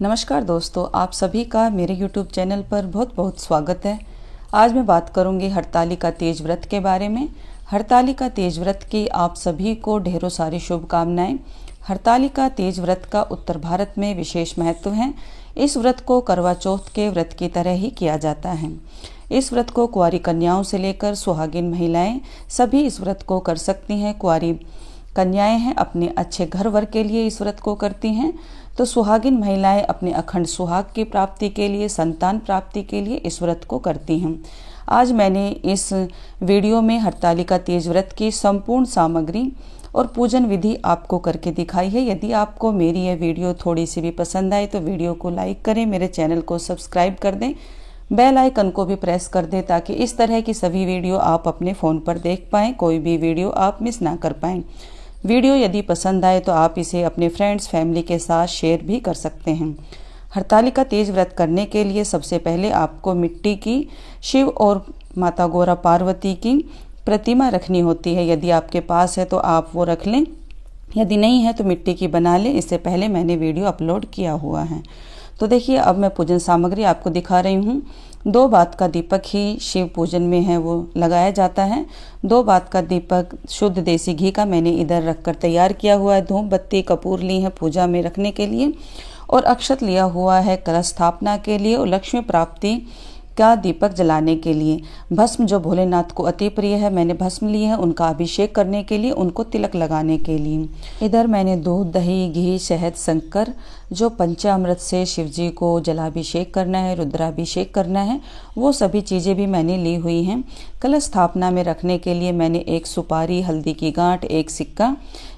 नमस्कार दोस्तों, आप सभी का मेरे YouTube चैनल पर बहुत बहुत स्वागत है। आज मैं बात करूंगी हरतालिका तीज व्रत के बारे में। हरतालिका तीज व्रत की आप सभी को ढेरों सारी शुभकामनाएं। हरतालिका तीज व्रत का उत्तर भारत में विशेष महत्व है। इस व्रत को करवा चौथ के व्रत की तरह ही किया जाता है। इस व्रत को कुंवारी कन्याओं से लेकर सुहागिन महिलाएं सभी इस व्रत को कर सकती हैं। कुंवारी कन्याएं हैं अपने अच्छे घर वर के लिए इस व्रत को करती हैं, तो सुहागिन महिलाएं अपने अखंड सुहाग की प्राप्ति के लिए, संतान प्राप्ति के लिए इस व्रत को करती हैं। आज मैंने इस वीडियो में हरतालिका तीज व्रत की संपूर्ण सामग्री और पूजन विधि आपको करके दिखाई है। यदि आपको मेरी यह वीडियो थोड़ी सी भी पसंद आए तो वीडियो को लाइक करें, मेरे चैनल को सब्सक्राइब कर दें, बेल आइकन को भी प्रेस कर दें ताकि इस तरह की सभी वीडियो आप अपने फ़ोन पर देख पाएँ, कोई भी वीडियो आप मिस ना कर पाएँ। वीडियो यदि पसंद आए तो आप इसे अपने फ्रेंड्स फैमिली के साथ शेयर भी कर सकते हैं। हरतालिका तीज व्रत करने के लिए सबसे पहले आपको मिट्टी की शिव और माता गौरा पार्वती की प्रतिमा रखनी होती है। यदि आपके पास है तो आप वो रख लें, यदि नहीं है तो मिट्टी की बना लें। इससे पहले मैंने वीडियो अपलोड किया हुआ है। तो देखिए, अब मैं पूजन सामग्री आपको दिखा रही हूँ। 2 बात का दीपक ही शिव पूजन में है वो लगाया जाता है। 2 बात का दीपक शुद्ध देसी घी का मैंने इधर रखकर तैयार किया हुआ है। धूप बत्ती कपूर ली है पूजा में रखने के लिए, और अक्षत लिया हुआ है कलश स्थापना के लिए और लक्ष्मी प्राप्ति का दीपक जलाने के लिए। भस्म जो भोलेनाथ को अति प्रिय है, मैंने भस्म ली है उनका अभिषेक करने के लिए, उनको तिलक लगाने के लिए। इधर मैंने दूध, दही, घी, शहद, शंकर जो पंचामृत से शिव जी को जलाभिषेक करना है, रुद्राभिषेक करना है, वो सभी चीज़ें भी मैंने ली हुई हैं। कलश स्थापना में रखने के लिए मैंने एक सुपारी, हल्दी की गांठ, एक सिक्का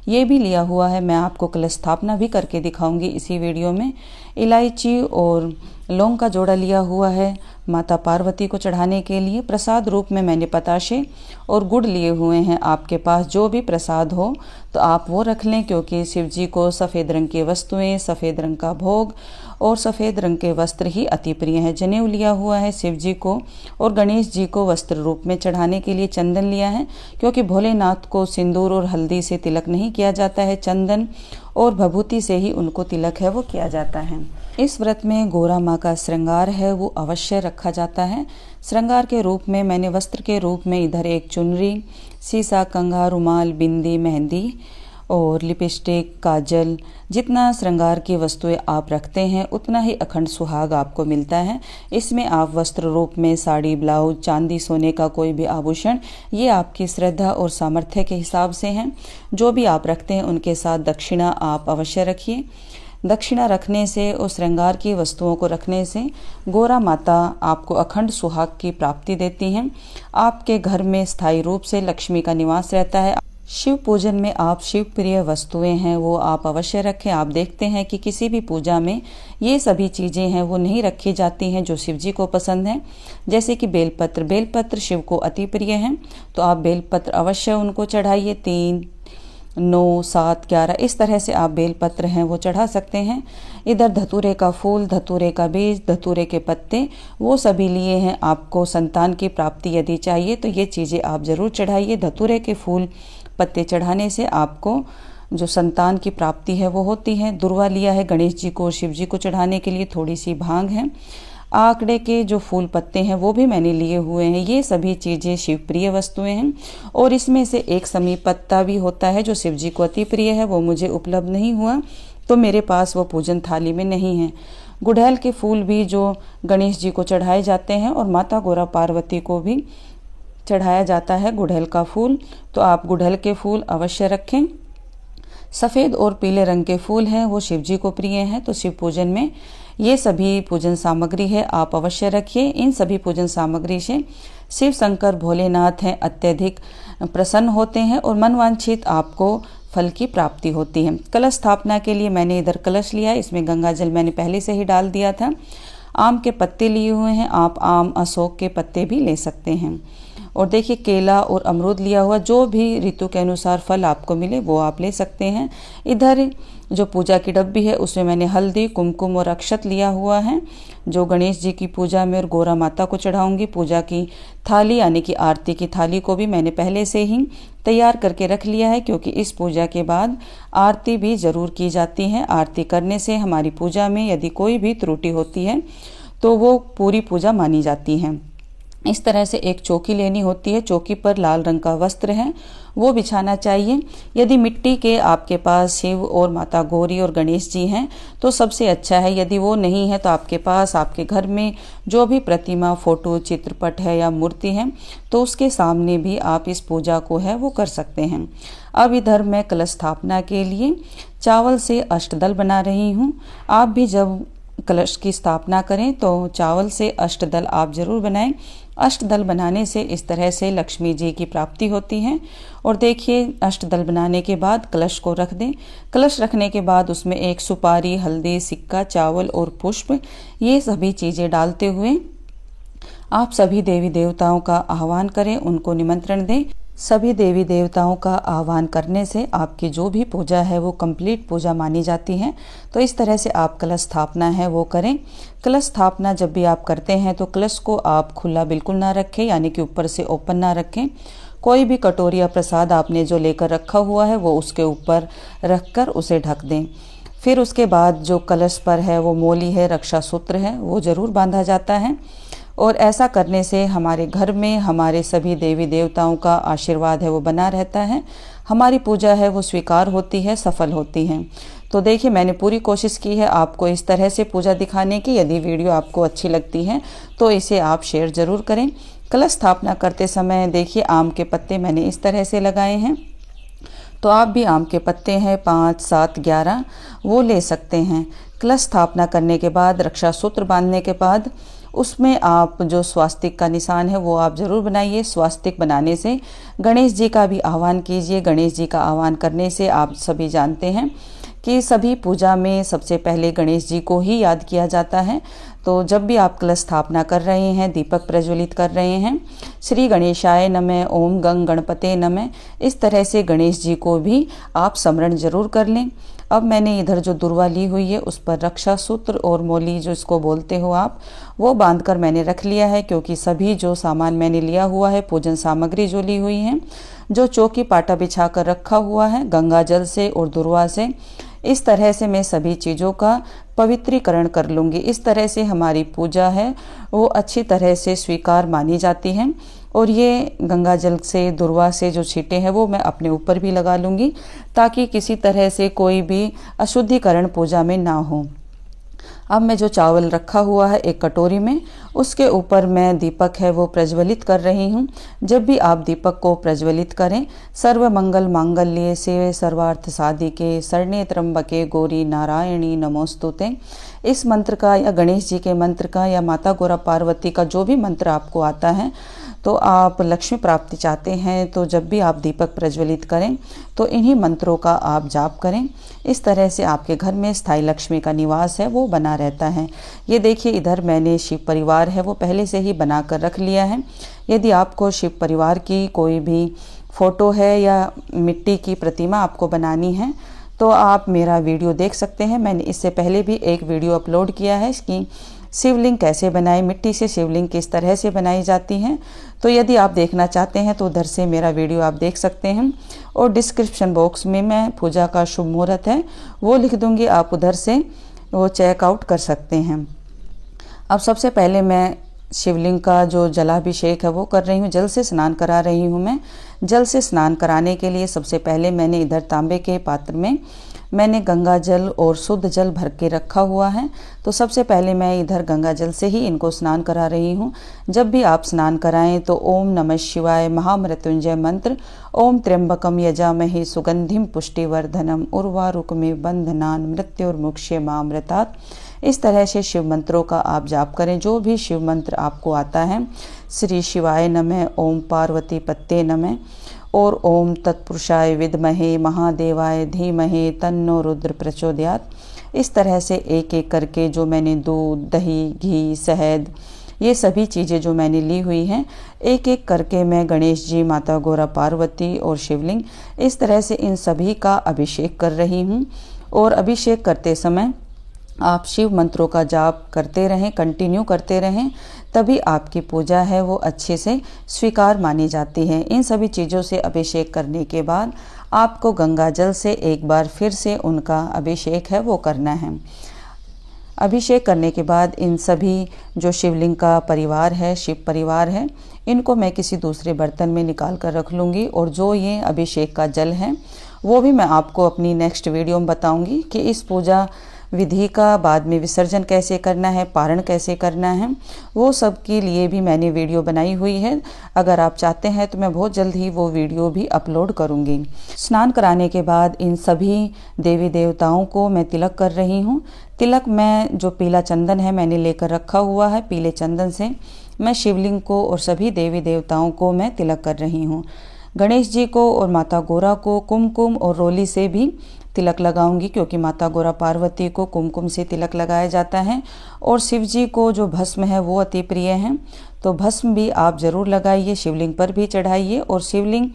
ये भी लिया हुआ है। मैं आपको कलश स्थापना भी करके दिखाऊंगी इसी वीडियो में। इलायची और लौंग का जोड़ा लिया हुआ है माता पार्वती को चढ़ाने के लिए। प्रसाद रूप में मैंने पताशे और गुड़ लिए हुए हैं। आपके पास जो भी प्रसाद हो तो आप वो रख लें, क्योंकि शिव जी को सफ़ेद रंग की वस्तुएं, सफ़ेद रंग का भोग और सफ़ेद रंग के वस्त्र ही अति प्रिय हैं। जनेऊ लिया हुआ है शिव जी को, और गणेश जी को वस्त्र रूप में चढ़ाने के लिए चंदन लिया है, क्योंकि भोलेनाथ को सिंदूर और हल्दी से तिलक नहीं किया जाता है, चंदन और भभूति से ही उनको तिलक है वो किया जाता है। इस व्रत में गौरा माँ का श्रृंगार है वो अवश्य रखा जाता है। श्रृंगार के रूप में मैंने वस्त्र के रूप में इधर एक चुनरी, सीसा, कंघा, रुमाल, बिंदी, मेहंदी और लिपस्टिक, काजल, जितना श्रृंगार की वस्तुएं आप रखते हैं उतना ही अखंड सुहाग आपको मिलता है। इसमें आप वस्त्र रूप में साड़ी, ब्लाउज, चांदी, सोने का कोई भी आभूषण, ये आपकी श्रद्धा और सामर्थ्य के हिसाब से हैं। जो भी आप रखते हैं उनके साथ दक्षिणा आप अवश्य रखिए। दक्षिणा रखने से और श्रृंगार की वस्तुओं को रखने से गौरा माता आपको अखंड सुहाग की प्राप्ति देती हैं। आपके घर में स्थायी रूप से लक्ष्मी का निवास रहता है। शिव पूजन में आप शिव प्रिय वस्तुएं हैं वो आप अवश्य रखें। आप देखते हैं कि किसी भी पूजा में ये सभी चीज़ें हैं वो नहीं रखी जाती हैं जो शिव जी को पसंद हैं। जैसे कि बेलपत्र, बेलपत्र शिव को अति प्रिय हैं, तो आप बेलपत्र अवश्य उनको चढ़ाइए। 3, 9, 7, 11 इस तरह से आप बेलपत्र हैं वो चढ़ा सकते हैं। इधर धतूरे का फूल, धतूरे का बीज, धतूरे के पत्ते वो सभी लिए हैं। आपको संतान की प्राप्ति यदि चाहिए तो ये चीज़ें आप ज़रूर चढ़ाइए। धतूरे के फूल, पत्ते चढ़ाने से आपको जो संतान की प्राप्ति है वो होती है। दुर्वा लिया है गणेश जी को और शिव जी को चढ़ाने के लिए। थोड़ी सी भांग है। आंकड़े के जो फूल पत्ते हैं वो भी मैंने लिए हुए हैं। ये सभी चीज़ें शिव प्रिय वस्तुएं हैं, और इसमें से एक समी पत्ता भी होता है जो शिव जी को अति प्रिय है, वो मुझे उपलब्ध नहीं हुआ तो मेरे पास वो पूजन थाली में नहीं है। गुड़हल के फूल भी जो गणेश जी को चढ़ाए जाते हैं और माता गौरा पार्वती को भी चढ़ाया जाता है गुड़हल का फूल, तो आप गुड़हल के फूल अवश्य रखें। सफ़ेद और पीले रंग के फूल हैं वो शिव जी को प्रिय हैं, तो शिव पूजन में ये सभी पूजन सामग्री है आप अवश्य रखिए। इन सभी पूजन सामग्री से शिव शंकर भोलेनाथ हैं अत्यधिक प्रसन्न होते हैं और मनवांछित आपको फल की प्राप्ति होती है। कलश स्थापना के लिए मैंने इधर कलश लिया है, इसमें गंगा जल मैंने पहले से ही डाल दिया था। आम के पत्ते लिए हुए हैं, आप आम, अशोक के पत्ते भी ले सकते हैं। और देखिए, केला और अमरूद लिया हुआ, जो भी ऋतु के अनुसार फल आपको मिले वो आप ले सकते हैं। इधर जो पूजा की डब्बी है उसमें मैंने हल्दी, कुमकुम और अक्षत लिया हुआ है, जो गणेश जी की पूजा में और गौरा माता को चढ़ाऊंगी। पूजा की थाली यानी कि आरती की थाली को भी मैंने पहले से ही तैयार करके रख लिया है, क्योंकि इस पूजा के बाद आरती भी ज़रूर की जाती है। आरती करने से हमारी पूजा में यदि कोई भी त्रुटि होती है तो वो पूरी पूजा मानी जाती है। इस तरह से एक चौकी लेनी होती है, चौकी पर लाल रंग का वस्त्र है वो बिछाना चाहिए। यदि मिट्टी के आपके पास शिव और माता गौरी और गणेश जी हैं तो सबसे अच्छा है। यदि वो नहीं है तो आपके पास आपके घर में जो भी प्रतिमा, फोटो, चित्रपट है या मूर्ति है तो उसके सामने भी आप इस पूजा को है वो कर सकते हैं। अब इधर मैं कलश स्थापना के लिए चावल से अष्टदल बना रही हूँ। आप भी जब कलश की स्थापना करें तो चावल से अष्टदल आप जरूर बनाएं। अष्टदल बनाने से इस तरह से लक्ष्मी जी की प्राप्ति होती है। और देखिए, अष्टदल बनाने के बाद कलश को रख दें। कलश रखने के बाद उसमें एक सुपारी, हल्दी, सिक्का, चावल और पुष्प, ये सभी चीज़ें डालते हुए आप सभी देवी देवताओं का आह्वान करें, उनको निमंत्रण दें। सभी देवी देवताओं का आह्वान करने से आपकी जो भी पूजा है वो कंप्लीट पूजा मानी जाती है। तो इस तरह से आप कलश स्थापना है वो करें। कलश स्थापना जब भी आप करते हैं तो कलश को आप खुला बिल्कुल ना रखें, यानी कि ऊपर से ओपन ना रखें। कोई भी कटोरी या प्रसाद आपने जो लेकर रखा हुआ है वो उसके ऊपर रखकर उसे ढक दें। फिर उसके बाद जो कलश पर है वो मोली है, रक्षा सूत्र है, वो ज़रूर बांधा जाता है। और ऐसा करने से हमारे घर में हमारे सभी देवी देवताओं का आशीर्वाद है वो बना रहता है। हमारी पूजा है वो स्वीकार होती है, सफल होती है। तो देखिए, मैंने पूरी कोशिश की है आपको इस तरह से पूजा दिखाने की। यदि वीडियो आपको अच्छी लगती है तो इसे आप शेयर ज़रूर करें। कलश स्थापना करते समय देखिए, आम के पत्ते मैंने इस तरह से लगाए हैं। तो आप भी आम के पत्ते हैं 5, 7, 11 वो ले सकते हैं। कलश स्थापना करने के बाद, रक्षा सूत्र बांधने के बाद उसमें आप जो स्वास्तिक का निशान है वो आप ज़रूर बनाइए। स्वास्तिक बनाने से गणेश जी का भी आह्वान कीजिए। गणेश जी का आह्वान करने से आप सभी जानते हैं कि सभी पूजा में सबसे पहले गणेश जी को ही याद किया जाता है। तो जब भी आप कलश स्थापना कर रहे हैं, दीपक प्रज्वलित कर रहे हैं, श्री गणेशाय नमः, ओम गंग गणपते नमः, इस तरह से गणेश जी को भी आप स्मरण जरूर कर लें। अब मैंने इधर जो दुर्वा ली हुई है उस पर रक्षा सूत्र और मोली जो इसको बोलते हो आप, वो बांधकर मैंने रख लिया है, क्योंकि सभी जो सामान मैंने लिया हुआ है, पूजन सामग्री जो ली हुई है, जो चौकी पाटा बिछा कर रखा हुआ है गंगा जल से और दुर्वा से, इस तरह से मैं सभी चीज़ों का पवित्रीकरण कर लूँगी। इस तरह से हमारी पूजा है वो अच्छी तरह से स्वीकार मानी जाती है। और ये गंगा जल से, दुर्वा से जो छींटे हैं वो मैं अपने ऊपर भी लगा लूँगी, ताकि किसी तरह से कोई भी अशुद्धिकरण पूजा में ना हो। अब मैं जो चावल रखा हुआ है एक कटोरी में, उसके ऊपर मैं दीपक है वो प्रज्वलित कर रही हूँ। जब भी आप दीपक को प्रज्वलित करें, सर्व मंगल मांगल्ये शिवे सर्वार्थ साधिके शरण्ये त्र्यंबके गौरी नारायणी नमोस्तुते, इस मंत्र का या गणेश जी के मंत्र का या माता गौरा पार्वती का जो भी मंत्र आपको आता है, तो आप लक्ष्मी प्राप्ति चाहते हैं तो जब भी आप दीपक प्रज्वलित करें तो इन्हीं मंत्रों का आप जाप करें। इस तरह से आपके घर में स्थायी लक्ष्मी का निवास है वो बना रहता है। ये देखिए, इधर मैंने शिव परिवार है वो पहले से ही बना कर रख लिया है। यदि आपको शिव परिवार की कोई भी फ़ोटो है या मिट्टी की प्रतिमा आपको बनानी है तो आप मेरा वीडियो देख सकते हैं। मैंने इससे पहले भी एक वीडियो अपलोड किया है इसकी, शिवलिंग कैसे बनाए, मिट्टी से शिवलिंग किस तरह से बनाई जाती हैं। तो यदि आप देखना चाहते हैं तो उधर से मेरा वीडियो आप देख सकते हैं। और डिस्क्रिप्शन बॉक्स में मैं पूजा का शुभ मुहूर्त है वो लिख दूंगी, आप उधर से वो चेकआउट कर सकते हैं। अब सबसे पहले मैं शिवलिंग का जो जलाभिषेक है वो कर रही हूँ, जल से स्नान करा रही हूँ मैं। जल से स्नान कराने के लिए सबसे पहले मैंने इधर तांबे के पात्र में मैंने गंगा जल और शुद्ध जल भर के रखा हुआ है। तो सबसे पहले मैं इधर गंगा जल से ही इनको स्नान करा रही हूँ। जब भी आप स्नान कराएं तो ओम नमः शिवाय महामृत्युंजय मंत्र, ओम त्र्यंबकम यजामहे सुगंधिम पुष्टिवर्धनम उर्वारुकमेव बंधनान् मृत्युर्मुक्षयमामृतात्, इस तरह से शिव मंत्रों का आप जाप करें। जो भी शिव मंत्र आपको आता है, श्री शिवाय नमः, ओम पार्वती पत्ते नमः और ओम तत्पुरुषाय विद्महे महादेवाय धीमहि तन्नो रुद्र प्रचोदयात्, इस तरह से एक एक करके जो मैंने दूध, दही, घी, शहद, ये सभी चीज़ें जो मैंने ली हुई हैं, एक एक करके मैं गणेश जी, माता गौरा पार्वती और शिवलिंग, इस तरह से इन सभी का अभिषेक कर रही हूँ। और अभिषेक करते समय आप शिव मंत्रों का जाप करते रहें, कंटिन्यू करते रहें, तभी आपकी पूजा है वो अच्छे से स्वीकार मानी जाती है। इन सभी चीज़ों से अभिषेक करने के बाद आपको गंगा जल से एक बार फिर से उनका अभिषेक है वो करना है। अभिषेक करने के बाद इन सभी जो शिवलिंग का परिवार है, शिव परिवार है, इनको मैं किसी दूसरे बर्तन में निकाल कर रख लूँगी। और जो ये अभिषेक का जल है वो भी मैं आपको अपनी नेक्स्ट वीडियो में बताऊँगी कि इस पूजा विधि का बाद में विसर्जन कैसे करना है, पारण कैसे करना है, वो सब के लिए भी मैंने वीडियो बनाई हुई है। अगर आप चाहते हैं तो मैं बहुत जल्द ही वो वीडियो भी अपलोड करूँगी। स्नान कराने के बाद इन सभी देवी देवताओं को मैं तिलक कर रही हूँ। तिलक मैं जो पीला चंदन है मैंने लेकर रखा हुआ है, पीले चंदन से मैं शिवलिंग को और सभी देवी देवताओं को मैं तिलक कर रही हूँ। गणेश जी को और माता गौरा को कुमकुम और रोली से भी तिलक लगाऊंगी, क्योंकि माता गौरा पार्वती को कुमकुम से तिलक लगाया जाता है। और शिव जी को जो भस्म है वो अति प्रिय है, तो भस्म भी आप ज़रूर लगाइए, शिवलिंग पर भी चढ़ाइए और शिवलिंग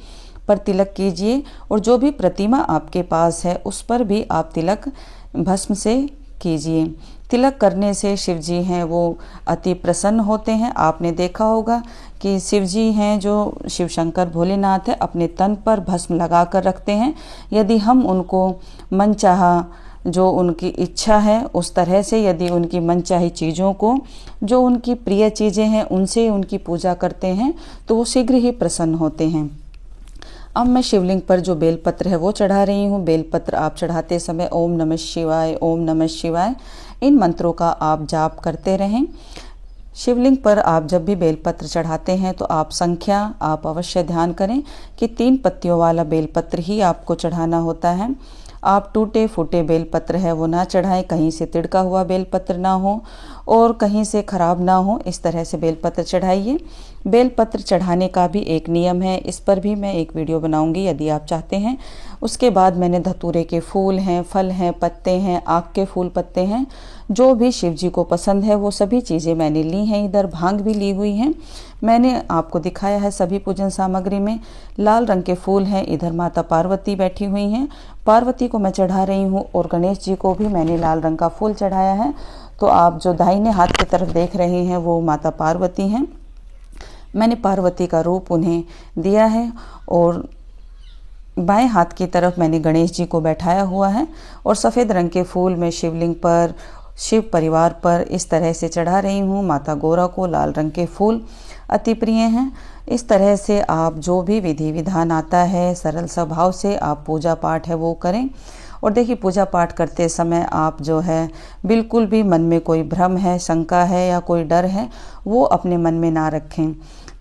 पर तिलक कीजिए। और जो भी प्रतिमा आपके पास है उस पर भी आप तिलक भस्म से कीजिए। तिलक करने से शिव जी हैं वो अति प्रसन्न होते हैं। आपने देखा होगा कि शिव जी हैं जो शिव शंकर भोलेनाथ है अपने तन पर भस्म लगा कर रखते हैं। यदि हम उनको मनचाहा जो उनकी इच्छा है उस तरह से, यदि उनकी मनचाही चीज़ों को, जो उनकी प्रिय चीज़ें हैं उनसे उनकी पूजा करते हैं तो वो शीघ्र ही प्रसन्न होते हैं। अब मैं शिवलिंग पर जो बेलपत्र है वो चढ़ा रही हूँ। बेलपत्र आप चढ़ाते समय ओम नमः शिवाय, ओम नमः शिवाय, इन मंत्रों का आप जाप करते रहें। शिवलिंग पर आप जब भी बेलपत्र चढ़ाते हैं तो आप संख्या आप अवश्य ध्यान करें कि 3 पत्तियों वाला बेलपत्र ही आपको चढ़ाना होता है। आप टूटे फूटे बेलपत्र है वो ना चढ़ाएं, कहीं से तिड़का हुआ बेलपत्र ना हो और कहीं से खराब ना हो, इस तरह से बेलपत्र चढ़ाइए। बेलपत्र चढ़ाने का भी एक नियम है, इस पर भी मैं एक वीडियो बनाऊंगी यदि आप चाहते हैं। उसके बाद मैंने धतूरे के फूल हैं, फल हैं, पत्ते हैं, आक के फूल पत्ते हैं, जो भी शिव जी को पसंद है वो सभी चीज़ें मैंने ली हैं। इधर भांग भी ली हुई हैं, मैंने आपको दिखाया है सभी पूजन सामग्री में। लाल रंग के फूल हैं, इधर माता पार्वती बैठी हुई हैं, पार्वती को मैं चढ़ा रही हूँ। और गणेश जी को भी मैंने लाल रंग का फूल चढ़ाया है। तो आप जो दाहिने हाथ की तरफ देख रहे हैं वो माता पार्वती हैं। मैंने पार्वती का रूप उन्हें दिया है और बाएं हाथ की तरफ मैंने गणेश जी को बैठाया हुआ है। और सफ़ेद रंग के फूल मैं शिवलिंग पर, शिव परिवार पर इस तरह से चढ़ा रही हूँ। माता गौरा को लाल रंग के फूल अति प्रिय हैं। इस तरह से आप जो भी विधि विधान आता है सरल स्वभाव से आप पूजा पाठ है वो करें। और देखिए पूजा पाठ करते समय आप जो है बिल्कुल भी मन में कोई भ्रम है, शंका है या कोई डर है वो अपने मन में ना रखें।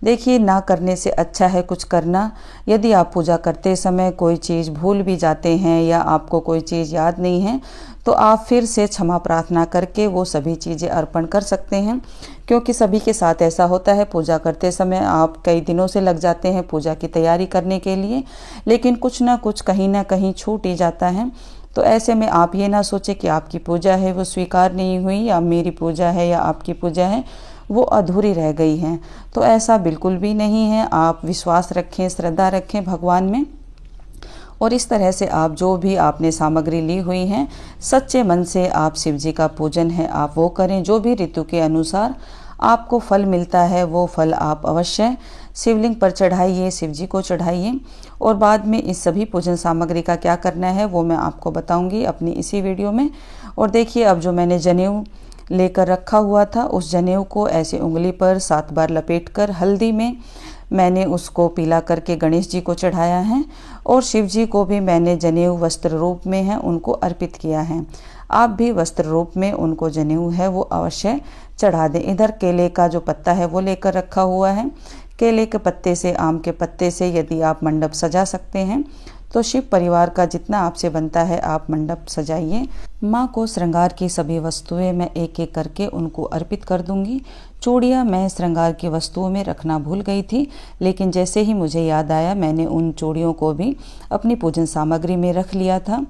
देखिए ना करने से अच्छा है कुछ करना। यदि आप पूजा करते समय कोई चीज़ भूल भी जाते हैं या आपको कोई चीज़ याद नहीं है तो आप फिर से क्षमा प्रार्थना करके वो सभी चीज़ें अर्पण कर सकते हैं, क्योंकि सभी के साथ ऐसा होता है। पूजा करते समय आप कई दिनों से लग जाते हैं पूजा की तैयारी करने के लिए, लेकिन कुछ ना कुछ कहीं ना कहीं छूट ही जाता है। तो ऐसे में आप ये ना सोचें कि आपकी पूजा है वो स्वीकार नहीं हुई या मेरी पूजा है या आपकी पूजा है वो अधूरी रह गई है। तो ऐसा बिल्कुल भी नहीं है। आप विश्वास रखें, श्रद्धा रखें भगवान में और इस तरह से आप जो भी आपने सामग्री ली हुई हैं सच्चे मन से आप शिव जी का पूजन है आप वो करें। जो भी ऋतु के अनुसार आपको फल मिलता है वो फल आप अवश्य शिवलिंग पर चढ़ाइए, शिव जी को चढ़ाइए। और बाद में इस सभी पूजन सामग्री का क्या करना है वो मैं आपको बताऊंगी अपनी इसी वीडियो में। और देखिए अब जो मैंने जनेऊ लेकर रखा हुआ था उस जनेऊ को ऐसे उंगली पर 7 बार लपेटकर हल्दी में मैंने उसको पीला करके गणेश जी को चढ़ाया है। और शिव जी को भी मैंने जनेऊ वस्त्र रूप में है उनको अर्पित किया है। आप भी वस्त्र रूप में उनको जनेऊ है वो अवश्य चढ़ा दें। इधर केले का जो पत्ता है वो लेकर रखा हुआ है। केले के पत्ते से, आम के पत्ते से यदि आप मंडप सजा सकते हैं तो शिव परिवार का जितना आपसे बनता है आप मंडप सजाइए। माँ को श्रृंगार की सभी वस्तुएं मैं एक एक करके उनको अर्पित कर दूंगी। चूड़ियाँ मैं श्रृंगार की वस्तुओं में रखना भूल गई थी, लेकिन जैसे ही मुझे याद आया मैंने उन चूड़ियों को भी अपनी पूजन सामग्री में रख लिया था।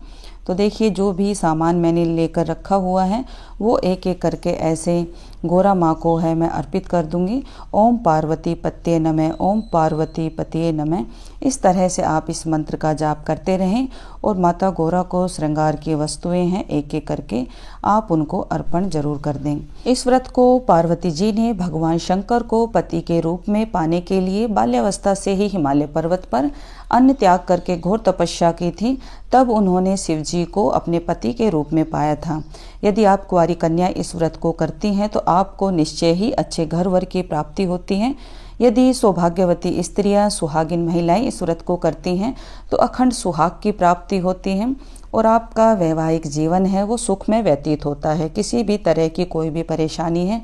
तो देखिए जो भी सामान मैंने लेकर रखा हुआ है वो एक एक करके ऐसे गौरा माँ को है मैं अर्पित कर दूंगी। ओम पार्वती पते नमः, ओम पार्वती पते नमः, इस तरह से आप इस मंत्र का जाप करते रहें और माता गौरा को श्रृंगार की वस्तुएं हैं एक एक करके आप उनको अर्पण जरूर कर दें। इस व्रत को पार्वती जी ने भगवान शंकर को पति के रूप में पाने के लिए बाल्यावस्था से ही हिमालय पर्वत पर अन्न त्याग करके घोर तपस्या की थी। तब उन्होंने शिव जी को अपने पति के रूप में पाया था। यदि आप कुंवारी कन्या इस व्रत को करती हैं तो आपको निश्चय ही अच्छे घर वर की प्राप्ति होती है। यदि सौभाग्यवती स्त्रियां, सुहागिन महिलाएं इस व्रत को करती हैं तो अखंड सुहाग की प्राप्ति होती है और आपका वैवाहिक जीवन है वो सुख में व्यतीत होता है। किसी भी तरह की कोई भी परेशानी है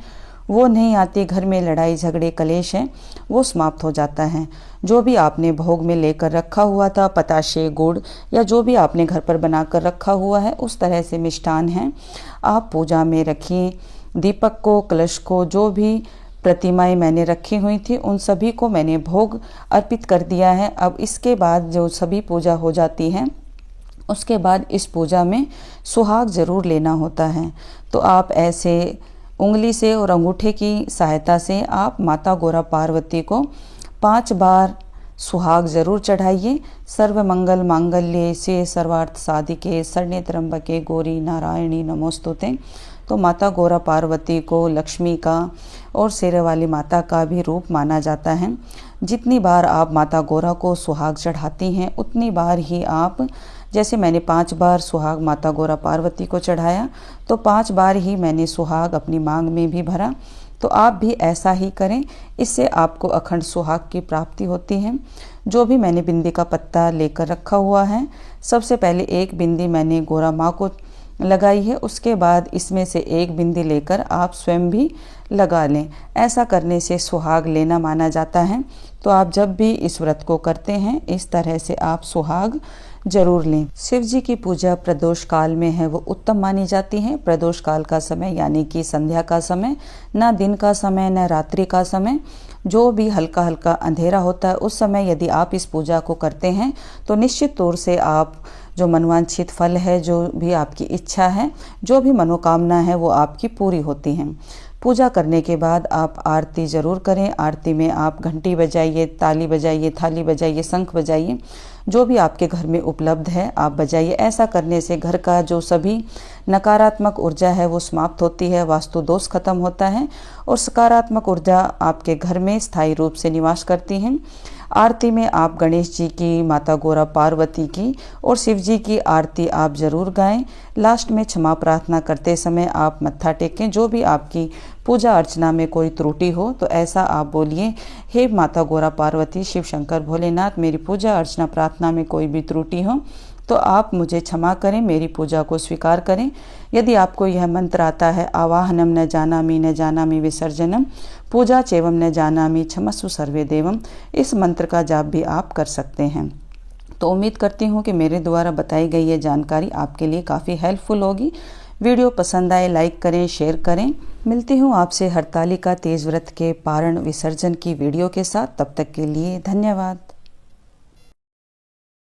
वो नहीं आती। घर में लड़ाई झगड़े कलेश हैं वो समाप्त हो जाता है। जो भी आपने भोग में लेकर रखा हुआ था, पताशे, गुड़ या जो भी आपने घर पर बनाकर रखा हुआ है उस तरह से मिष्ठान हैं आप पूजा में रखिए। दीपक को, कलश को, जो भी प्रतिमाएं मैंने रखी हुई थी उन सभी को मैंने भोग अर्पित कर दिया है। अब इसके बाद जो सभी पूजा हो जाती है उसके बाद इस पूजा में सुहाग जरूर लेना होता है। तो आप ऐसे उंगली से और अंगूठे की सहायता से आप माता गौरा पार्वती को 5 बार सुहाग जरूर चढ़ाइए। सर्व मंगल मांगल्ये से सर्वार्थ साधिके शरण्ये त्र्यंबके गौरी नारायणी नमोस्तुते। तो माता गौरा पार्वती को लक्ष्मी का और शेरे वाली माता का भी रूप माना जाता है। जितनी बार आप माता गौरा को सुहाग चढ़ाती हैं उतनी बार ही आप, जैसे मैंने 5 बार सुहाग माता गौरा पार्वती को चढ़ाया तो 5 बार ही मैंने सुहाग अपनी मांग में भी भरा। तो आप भी ऐसा ही करें, इससे आपको अखंड सुहाग की प्राप्ति होती है। जो भी मैंने बिंदी का पत्ता लेकर रखा हुआ है, सबसे पहले एक बिंदी मैंने गौरा माँ को लगाई है, उसके बाद इसमें से एक बिंदी लेकर आप स्वयं भी लगा लें। ऐसा करने से सुहाग लेना माना जाता है। तो आप जब भी इस व्रत को करते हैं इस तरह से आप सुहाग जरूर लें। शिव जी की पूजा प्रदोष काल में है वो उत्तम मानी जाती है। प्रदोष काल का समय यानी कि संध्या का समय, ना दिन का समय न रात्रि का समय, जो भी हल्का हल्का अंधेरा होता है उस समय यदि आप इस पूजा को करते हैं तो निश्चित तौर से आप जो मनवांछित फल है, जो भी आपकी इच्छा है, जो भी मनोकामना है वो आपकी पूरी होती हैं। पूजा करने के बाद आप आरती ज़रूर करें। आरती में आप घंटी बजाइए, ताली बजाइए, थाली बजाइए, शंख बजाइए, जो भी आपके घर में उपलब्ध है आप बजाइए। ऐसा करने से घर का जो सभी नकारात्मक ऊर्जा है वो समाप्त होती है, वास्तु दोष खत्म होता है और सकारात्मक ऊर्जा आपके घर में स्थायी रूप से निवास करती हैं। आरती में आप गणेश जी की, माता गौरा पार्वती की और शिव जी की आरती आप ज़रूर गाएं। लास्ट में क्षमा प्रार्थना करते समय आप मत्था टेकें। जो भी आपकी पूजा अर्चना में कोई त्रुटि हो तो ऐसा आप बोलिए, हे माता गौरा पार्वती, शिव शंकर भोलेनाथ, मेरी पूजा अर्चना प्रार्थना में कोई भी त्रुटि हो तो आप मुझे क्षमा करें, मेरी पूजा को स्वीकार करें। यदि आपको यह मंत्र आता है, आवाहनम न जानामि विसर्जनम, पूजा चैवम न जानामि क्षमस्व सर्वे देवम, इस मंत्र का जाप भी आप कर सकते हैं। तो उम्मीद करती हूँ कि मेरे द्वारा बताई गई ये जानकारी आपके लिए काफ़ी हेल्पफुल होगी। वीडियो पसंद आए लाइक करें, शेयर करें। मिलती हूँ आपसे हरतालिका तेज व्रत के पारण विसर्जन की वीडियो के साथ। तब तक के लिए धन्यवाद।